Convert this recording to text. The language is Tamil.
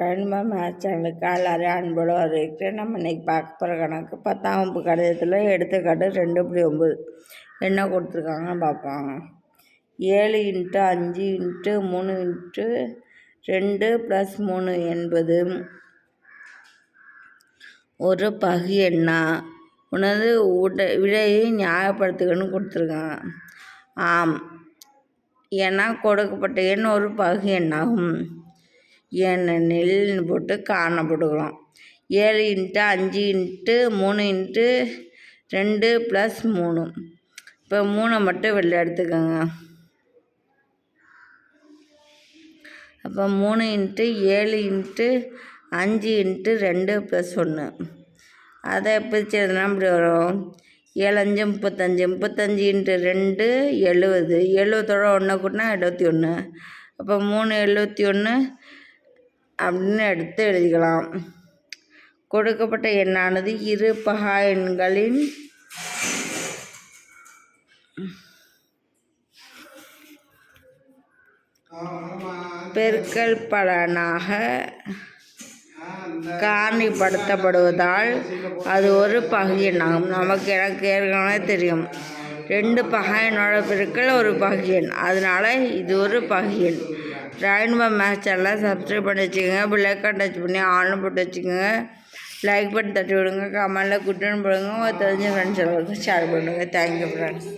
ரெயின்போ மேத்ஸ் சேனலுக்கு எல்லாரையும் அன்போடு வரவேற்கிறேன். நம்ம இன்னைக்கு பார்க்க போகிற கணக்கு 10ஆம் வகுப்பு கணிதத்தில் எடுத்துக்காட்டு 2.9 என்ன கொடுத்துருக்காங்கன்னு பார்ப்பாங்க. 7 × 5 × 3 × 2 + 3 என்பது ஒரு பகு எண்ணா? உனது விடையை நியாயப்படுத்துகன்னு கொடுத்துருக்காங்க. ஆம், ஏன்னா கொடுக்கப்பட்ட எண் ஒரு பகு எண்ணாகும். ஏனெனில் போட்டு காணப்படுகிறோம். 7 × 5 × 3 × 2 + 3. இப்போ 3 மட்டும் வெளில எடுத்துக்கோங்க. அப்போ 3 × 7 × 5 × 2 + 1. அதை பிரித்து எழுதுனா இப்படி வரும். 7 5 35, 35 × 2 70, 70ஓட 1 கூட்டினா 71. அப்போ 3 71 அப்படின்னு எடுத்து எழுதிக்கலாம். கொடுக்கப்பட்ட எண்ணானது இரு பகா எண்களின் பெருக்கல் பலனாக காரணிப்படுத்தப்படுவதால் அது ஒரு பகு எண்ணாகும். எனக்கு ஏற்கனவே தெரியும், 2 பகா எண்ணோட பெருக்கல் ஒரு பகு எண், அதனால இது ஒரு பகு எண். ரெயின்போ மேத்ஸ் சேனலை சப்ஸ்கிரைப் பண்ணி வச்சுக்கோங்க, பெல்லைக்கான் டச் பண்ணி ஆன்லைன் போட்டு வச்சுக்கோங்க, லைக் பண்ணி தட்டி விடுங்க, கமெண்டில் குட்டுன்னு போடுங்க, உங்கள் தெரிஞ்ச ஃப்ரெண்ட்ஸ் எல்லாருக்கும் ஷேர் பண்ணுங்கள். Thank you friends.